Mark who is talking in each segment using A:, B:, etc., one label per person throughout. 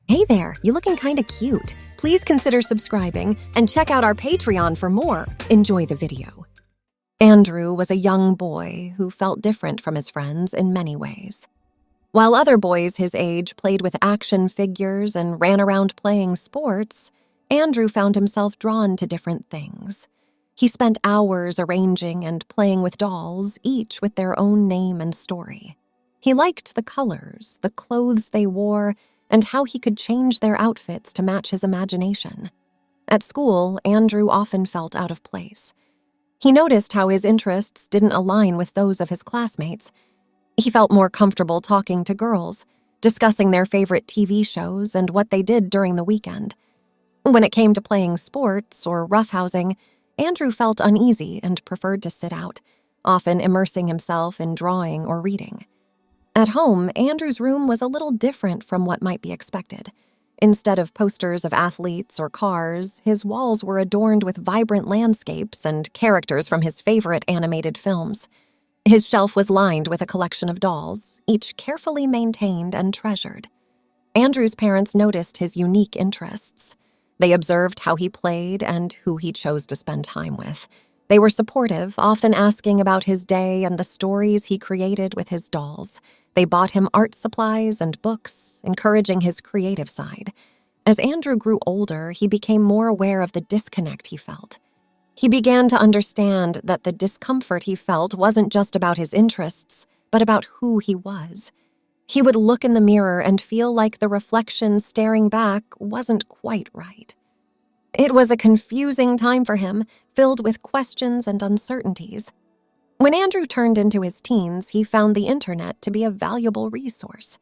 A: Hey there, you looking kinda cute. Please consider subscribing and check out our Patreon for more. Enjoy the video. Andrew was a young boy who felt different from his friends in many ways. While other boys his age played with action figures and ran around playing sports, Andrew found himself drawn to different things. He spent hours arranging and playing with dolls, each with their own name and story. He liked the colors, the clothes they wore, and how he could change their outfits to match his imagination. At school, Andrew often felt out of place. He noticed how his interests didn't align with those of his classmates. He felt more comfortable talking to girls, discussing their favorite TV shows and what they did during the weekend. When it came to playing sports or roughhousing, Andrew felt uneasy and preferred to sit out, often immersing himself in drawing or reading. At home, Andrew's room was a little different from what might be expected. Instead of posters of athletes or cars, his walls were adorned with vibrant landscapes and characters from his favorite animated films. His shelf was lined with a collection of dolls, each carefully maintained and treasured. Andrew's parents noticed his unique interests. They observed how he played and who he chose to spend time with. They were supportive, often asking about his day and the stories he created with his dolls. They bought him art supplies and books, encouraging his creative side. As Andrew grew older, he became more aware of the disconnect he felt. He began to understand that the discomfort he felt wasn't just about his interests, but about who he was. He would look in the mirror and feel like the reflection staring back wasn't quite right. It was a confusing time for him, filled with questions and uncertainties. When Andrew turned into his teens, he found the internet to be a valuable resource.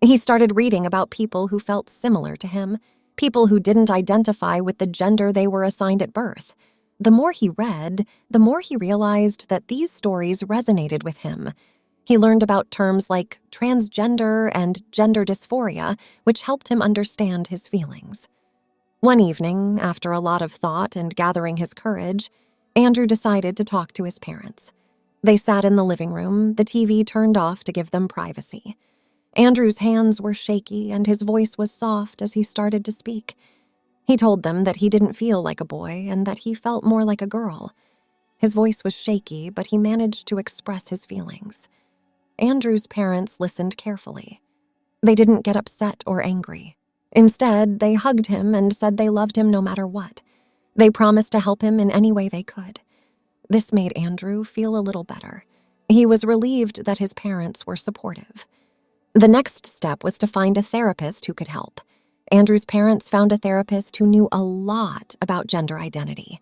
A: He started reading about people who felt similar to him, people who didn't identify with the gender they were assigned at birth. The more he read, the more he realized that these stories resonated with him. He learned about terms like transgender and gender dysphoria, which helped him understand his feelings. One evening, after a lot of thought and gathering his courage, Andrew decided to talk to his parents. They sat in the living room, the TV turned off to give them privacy. Andrew's hands were shaky and his voice was soft as he started to speak. He told them that he didn't feel like a boy and that he felt more like a girl. His voice was shaky, but he managed to express his feelings. Andrew's parents listened carefully. They didn't get upset or angry. Instead, they hugged him and said they loved him no matter what. They promised to help him in any way they could. This made Andrew feel a little better. He was relieved that his parents were supportive. The next step was to find a therapist who could help. Andrew's parents found a therapist who knew a lot about gender identity.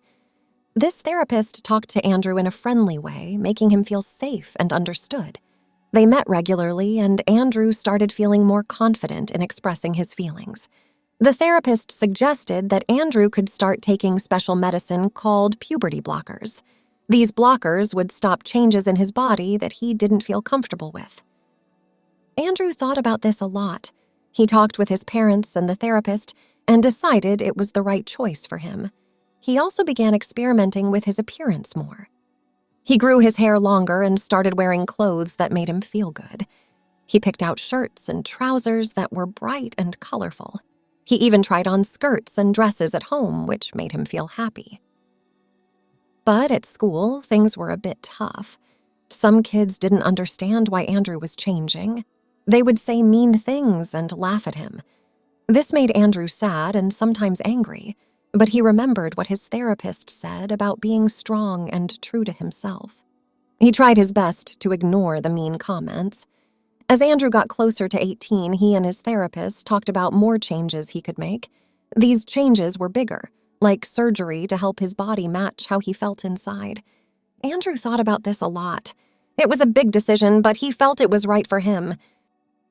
A: This therapist talked to Andrew in a friendly way, making him feel safe and understood. They met regularly, and Andrew started feeling more confident in expressing his feelings. The therapist suggested that Andrew could start taking special medicine called puberty blockers. These blockers would stop changes in his body that he didn't feel comfortable with. Andrew thought about this a lot. He talked with his parents and the therapist and decided it was the right choice for him. He also began experimenting with his appearance more. He grew his hair longer and started wearing clothes that made him feel good. He picked out shirts and trousers that were bright and colorful. He even tried on skirts and dresses at home, which made him feel happy. But at school, things were a bit tough. Some kids didn't understand why Andrew was changing. They would say mean things and laugh at him. This made Andrew sad and sometimes angry, but he remembered what his therapist said about being strong and true to himself. He tried his best to ignore the mean comments. As Andrew got closer to 18, he and his therapist talked about more changes he could make. These changes were bigger, like surgery to help his body match how he felt inside. Andrew thought about this a lot. It was a big decision, but he felt it was right for him.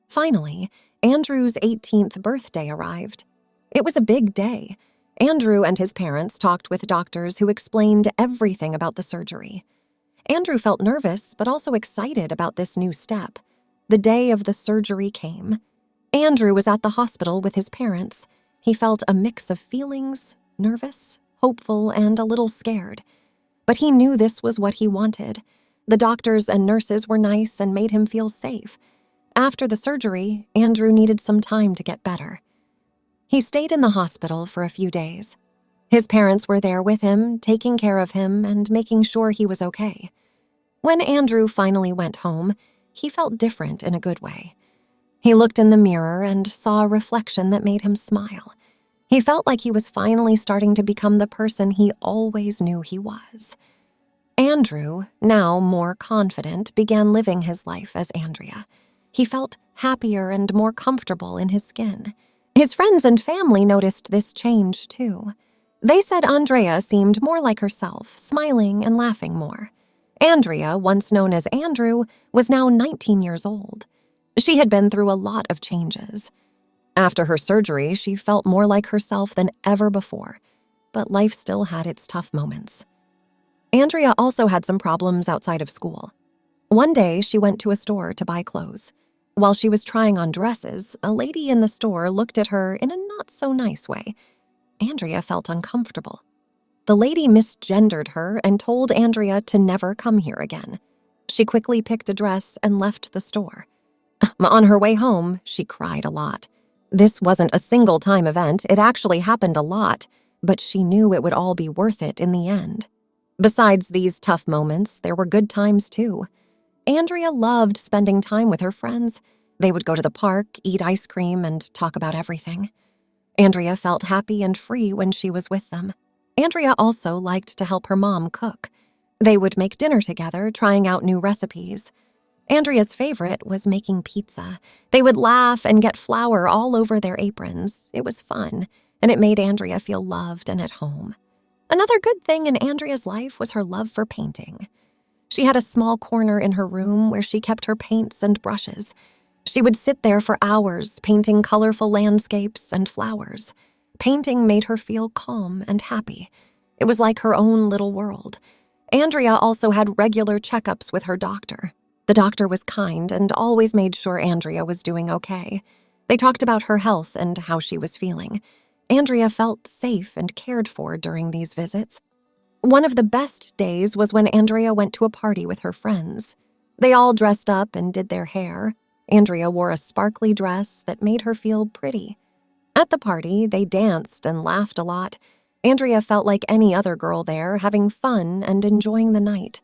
A: Finally, Andrew's 18th birthday arrived. It was a big day. Andrew and his parents talked with doctors who explained everything about the surgery. Andrew felt nervous, but also excited about this new step. The day of the surgery came. Andrew was at the hospital with his parents. He felt a mix of feelings, nervous, hopeful, and a little scared. But he knew this was what he wanted. The doctors and nurses were nice and made him feel safe. After the surgery, Andrew needed some time to get better. He stayed in the hospital for a few days. His parents were there with him, taking care of him and making sure he was okay. When Andrew finally went home, he felt different in a good way. He looked in the mirror and saw a reflection that made him smile. He felt like he was finally starting to become the person he always knew he was. Andrew, now more confident, began living his life as Andrea. He felt happier and more comfortable in his skin. His friends and family noticed this change, too. They said Andrea seemed more like herself, smiling and laughing more. Andrea, once known as Andrew, was now 19 years old. She had been through a lot of changes. After her surgery, she felt more like herself than ever before, but life still had its tough moments. Andrea also had some problems outside of school. One day, she went to a store to buy clothes. While she was trying on dresses, a lady in the store looked at her in a not-so-nice way. Andrea felt uncomfortable. The lady misgendered her and told Andrea to never come here again. She quickly picked a dress and left the store. On her way home, she cried a lot. This wasn't a single-time event, it actually happened a lot, but she knew it would all be worth it in the end. Besides these tough moments, there were good times too. Andrea loved spending time with her friends. They would go to the park, eat ice cream, and talk about everything. Andrea felt happy and free when she was with them. Andrea also liked to help her mom cook. They would make dinner together, trying out new recipes. Andrea's favorite was making pizza. They would laugh and get flour all over their aprons. It was fun, and it made Andrea feel loved and at home. Another good thing in Andrea's life was her love for painting. She had a small corner in her room where she kept her paints and brushes. She would sit there for hours, painting colorful landscapes and flowers. Painting made her feel calm and happy. It was like her own little world. Andrea also had regular checkups with her doctor. The doctor was kind and always made sure Andrea was doing okay. They talked about her health and how she was feeling. Andrea felt safe and cared for during these visits. One of the best days was when Andrea went to a party with her friends. They all dressed up and did their hair. Andrea wore a sparkly dress that made her feel pretty. At the party, they danced and laughed a lot. Andrea felt like any other girl there, having fun and enjoying the night.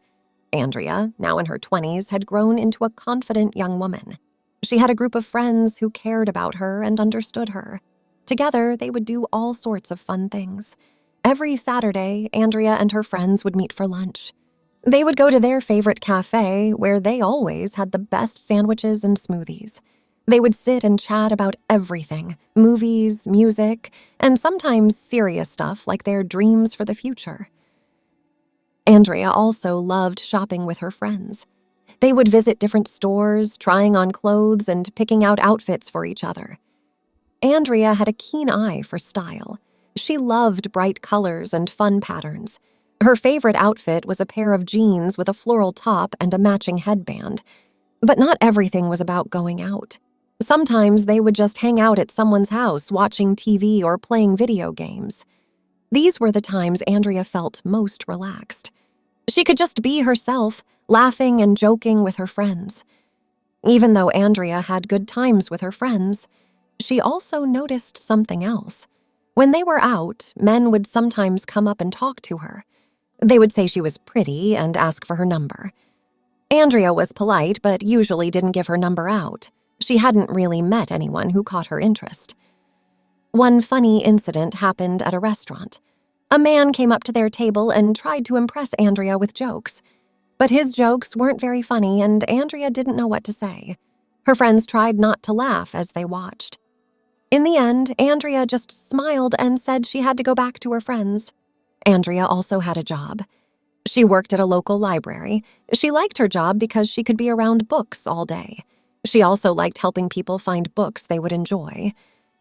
A: Andrea, now in her 20s, had grown into a confident young woman. She had a group of friends who cared about her and understood her. Together, they would do all sorts of fun things. Every Saturday, Andrea and her friends would meet for lunch. They would go to their favorite cafe, where they always had the best sandwiches and smoothies. They would sit and chat about everything, movies, music, and sometimes serious stuff like their dreams for the future. Andrea also loved shopping with her friends. They would visit different stores, trying on clothes and picking out outfits for each other. Andrea had a keen eye for style. She loved bright colors and fun patterns. Her favorite outfit was a pair of jeans with a floral top and a matching headband. But not everything was about going out. Sometimes they would just hang out at someone's house, watching TV or playing video games. These were the times Andrea felt most relaxed. She could just be herself, laughing and joking with her friends. Even though Andrea had good times with her friends, she also noticed something else. When they were out, men would sometimes come up and talk to her. They would say she was pretty and ask for her number. Andrea was polite, but usually didn't give her number out. She hadn't really met anyone who caught her interest. One funny incident happened at a restaurant. A man came up to their table and tried to impress Andrea with jokes. But his jokes weren't very funny, and Andrea didn't know what to say. Her friends tried not to laugh as they watched. In the end, Andrea just smiled and said she had to go back to her friends. Andrea also had a job. She worked at a local library. She liked her job because she could be around books all day. She also liked helping people find books they would enjoy.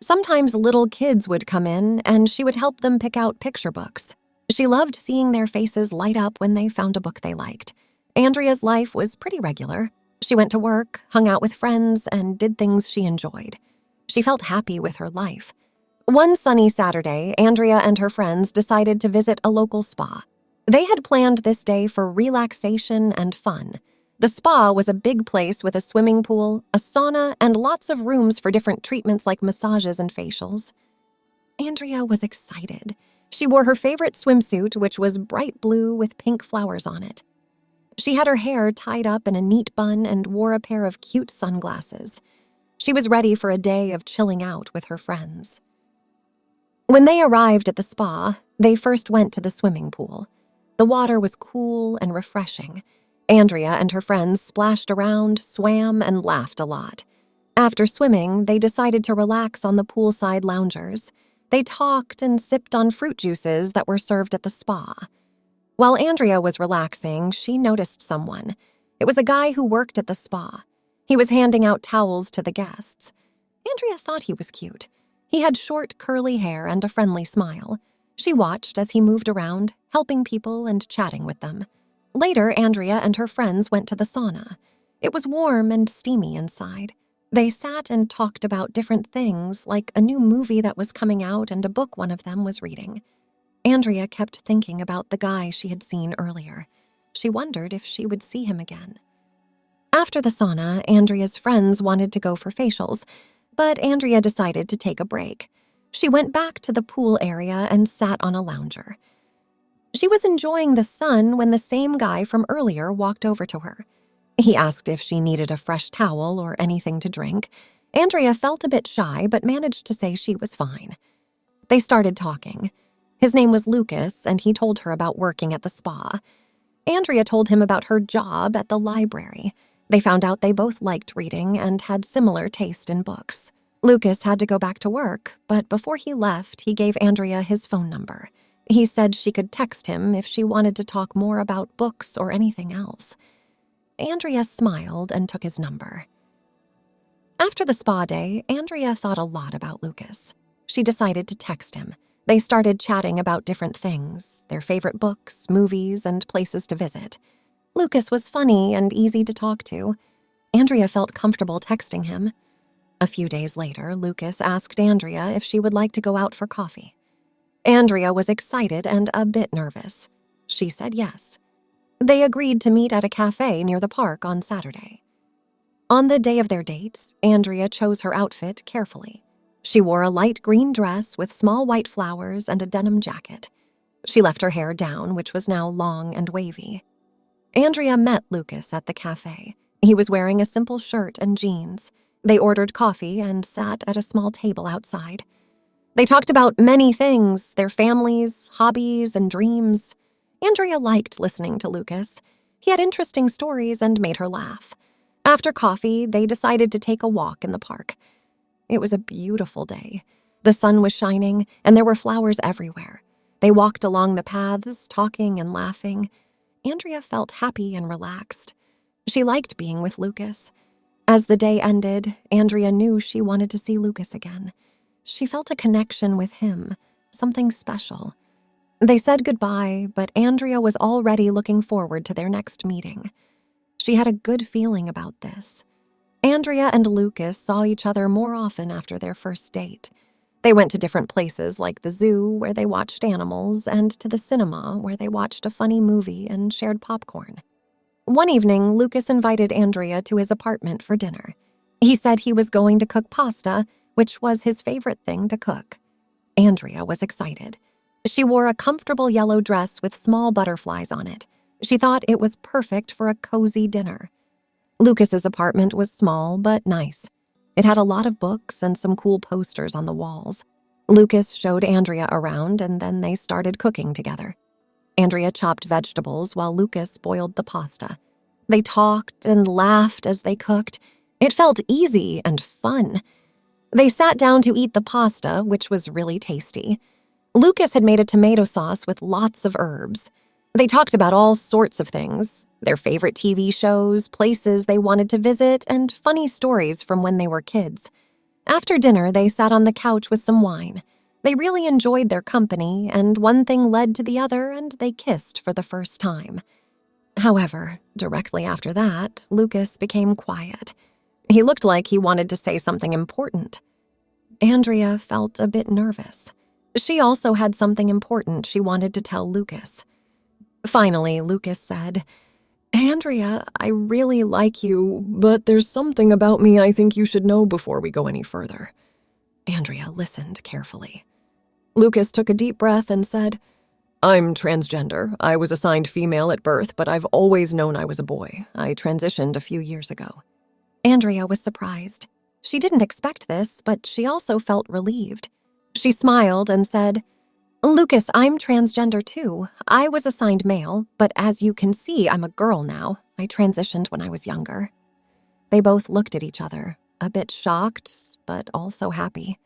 A: Sometimes little kids would come in, and she would help them pick out picture books. She loved seeing their faces light up when they found a book they liked. Andrea's life was pretty regular. She went to work, hung out with friends, and did things she enjoyed. She felt happy with her life. One sunny Saturday, Andrea and her friends decided to visit a local spa. They had planned this day for relaxation and fun. The spa was a big place with a swimming pool, a sauna, and lots of rooms for different treatments like massages and facials. Andrea was excited. She wore her favorite swimsuit, which was bright blue with pink flowers on it. She had her hair tied up in a neat bun and wore a pair of cute sunglasses. She was ready for a day of chilling out with her friends. When they arrived at the spa, they first went to the swimming pool. The water was cool and refreshing. Andrea and her friends splashed around, swam, and laughed a lot. After swimming, they decided to relax on the poolside loungers. They talked and sipped on fruit juices that were served at the spa. While Andrea was relaxing, she noticed someone. It was a guy who worked at the spa. He was handing out towels to the guests. Andrea thought he was cute. He had short, curly hair and a friendly smile. She watched as he moved around, helping people and chatting with them. Later, Andrea and her friends went to the sauna. It was warm and steamy inside. They sat and talked about different things, like a new movie that was coming out and a book one of them was reading. Andrea kept thinking about the guy she had seen earlier. She wondered if she would see him again. After the sauna, Andrea's friends wanted to go for facials, but Andrea decided to take a break. She went back to the pool area and sat on a lounger. She was enjoying the sun when the same guy from earlier walked over to her. He asked if she needed a fresh towel or anything to drink. Andrea felt a bit shy, but managed to say she was fine. They started talking. His name was Lucas, and he told her about working at the spa. Andrea told him about her job at the library. They found out they both liked reading and had similar taste in books. Lucas had to go back to work, but before he left, he gave Andrea his phone number. He said she could text him if she wanted to talk more about books or anything else. Andrea smiled and took his number. After the spa day, Andrea thought a lot about Lucas. She decided to text him. They started chatting about different things, their favorite books, movies, and places to visit. Lucas was funny and easy to talk to. Andrea felt comfortable texting him. A few days later, Lucas asked Andrea if she would like to go out for coffee. Andrea was excited and a bit nervous. She said yes. They agreed to meet at a cafe near the park on Saturday. On the day of their date, Andrea chose her outfit carefully. She wore a light green dress with small white flowers and a denim jacket. She left her hair down, which was now long and wavy. Andrea met Lucas at the cafe. He was wearing a simple shirt and jeans. They ordered coffee and sat at a small table outside. They talked about many things, their families, hobbies, and dreams. Andrea liked listening to Lucas. He had interesting stories and made her laugh. After coffee, they decided to take a walk in the park. It was a beautiful day. The sun was shining, and there were flowers everywhere. They walked along the paths, talking and laughing. Andrea felt happy and relaxed. She liked being with Lucas. As the day ended, Andrea knew she wanted to see Lucas again. She felt a connection with him, something special. They said goodbye, but Andrea was already looking forward to their next meeting. She had a good feeling about this. Andrea and Lucas saw each other more often after their first date. They went to different places like the zoo, where they watched animals, and to the cinema, where they watched a funny movie and shared popcorn. One evening, Lucas invited Andrea to his apartment for dinner. He said he was going to cook pasta, which was his favorite thing to cook. Andrea was excited. She wore a comfortable yellow dress with small butterflies on it. She thought it was perfect for a cozy dinner. Lucas's apartment was small but nice. It had a lot of books and some cool posters on the walls. Lucas showed Andrea around, and then they started cooking together. Andrea chopped vegetables while Lucas boiled the pasta. They talked and laughed as they cooked. It felt easy and fun. They sat down to eat the pasta, which was really tasty. Lucas had made a tomato sauce with lots of herbs. They talked about all sorts of things, their favorite TV shows, places they wanted to visit, and funny stories from when they were kids. After dinner, they sat on the couch with some wine. They really enjoyed their company, and one thing led to the other, and they kissed for the first time. However, directly after that, Lucas became quiet. He looked like he wanted to say something important. Andrea felt a bit nervous. She also had something important she wanted to tell Lucas. Finally, Lucas said, "Andrea, I really like you, but there's something about me I think you should know before we go any further." Andrea listened carefully. Lucas took a deep breath and said, "I'm transgender. I was assigned female at birth, but I've always known I was a boy. I transitioned a few years ago." Andrea was surprised. She didn't expect this, but she also felt relieved. She smiled and said, "Lucas, I'm transgender too. I was assigned male, but as you can see, I'm a girl now. I transitioned when I was younger." They both looked at each other, a bit shocked, but also happy.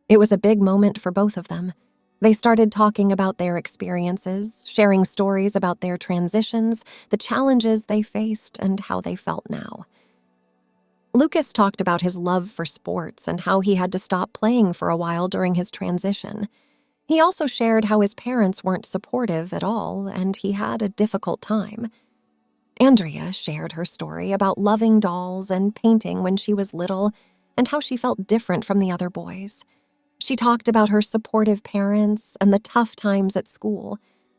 A: It was a big moment for both of them. They started talking about their experiences, sharing stories about their transitions, the challenges they faced, and how they felt now. Lucas talked about his love for sports and how he had to stop playing for a while during his transition. He also shared how his parents weren't supportive at all, and he had a difficult time. Andrea shared her story about loving dolls and painting when she was little, and how she felt different from the other boys. She talked about her supportive parents and the tough times at school.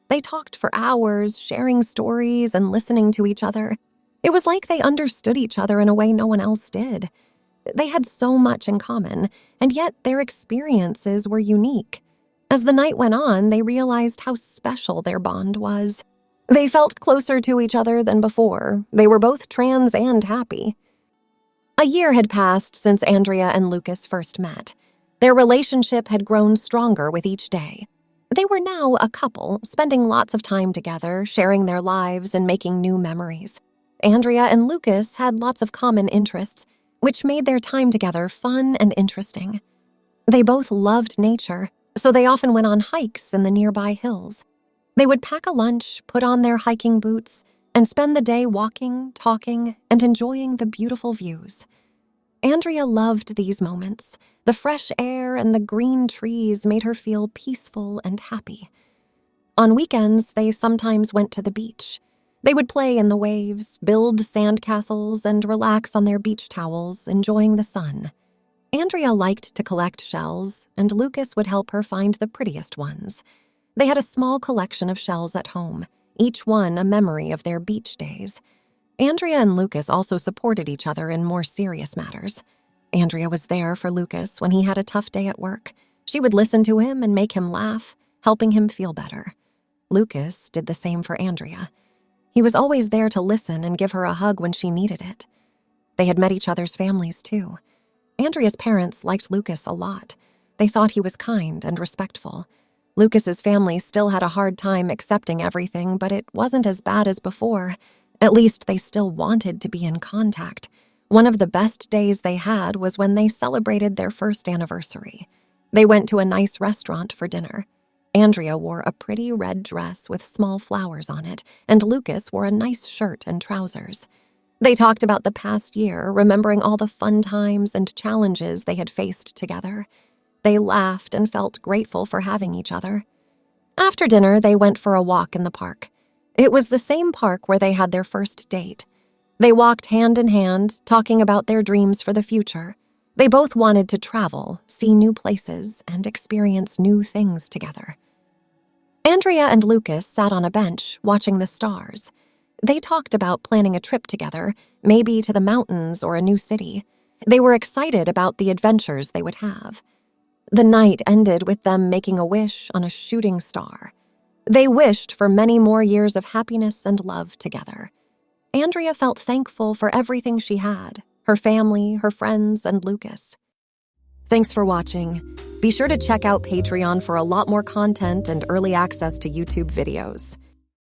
A: They talked for hours, sharing stories and listening to each other. It was like they understood each other in a way no one else did. They had so much in common, and yet their experiences were unique. As the night went on, they realized how special their bond was. They felt closer to each other than before. They were both trans and happy. A year had passed since Andrea and Lucas first met. Their relationship had grown stronger with each day. They were now a couple, spending lots of time together, sharing their lives and making new memories. Andrea and Lucas had lots of common interests, which made their time together fun and interesting. They both loved nature, so they often went on hikes in the nearby hills. They would pack a lunch, put on their hiking boots, and spend the day walking, talking, and enjoying the beautiful views. Andrea loved these moments. The fresh air and the green trees made her feel peaceful and happy. On weekends, they sometimes went to the beach. They would play in the waves, build sandcastles, and relax on their beach towels, enjoying the sun. Andrea liked to collect shells, and Lucas would help her find the prettiest ones. They had a small collection of shells at home, each one a memory of their beach days. Andrea and Lucas also supported each other in more serious matters. Andrea was there for Lucas when he had a tough day at work. She would listen to him and make him laugh, helping him feel better. Lucas did the same for Andrea. He was always there to listen and give her a hug when she needed it. They had met each other's families, too. Andrea's parents liked Lucas a lot. They thought he was kind and respectful. Lucas's family still had a hard time accepting everything, but it wasn't as bad as before. At least they still wanted to be in contact. One of the best days they had was when they celebrated their first anniversary. They went to a nice restaurant for dinner. Andrea wore a pretty red dress with small flowers on it, and Lucas wore a nice shirt and trousers. They talked about the past year, remembering all the fun times and challenges they had faced together. They laughed and felt grateful for having each other. After dinner, they went for a walk in the park. It was the same park where they had their first date. They walked hand in hand, talking about their dreams for the future. They both wanted to travel, see new places, and experience new things together. Andrea and Lucas sat on a bench, watching the stars. They talked about planning a trip together, maybe to the mountains or a new city. They were excited about the adventures they would have. The night ended with them making a wish on a shooting star. They wished for many more years of happiness and love together. Andrea felt thankful for everything she had, her family, her friends, and Lucas. Thanks for watching. Be sure to check out Patreon for a lot more content and early access to YouTube videos.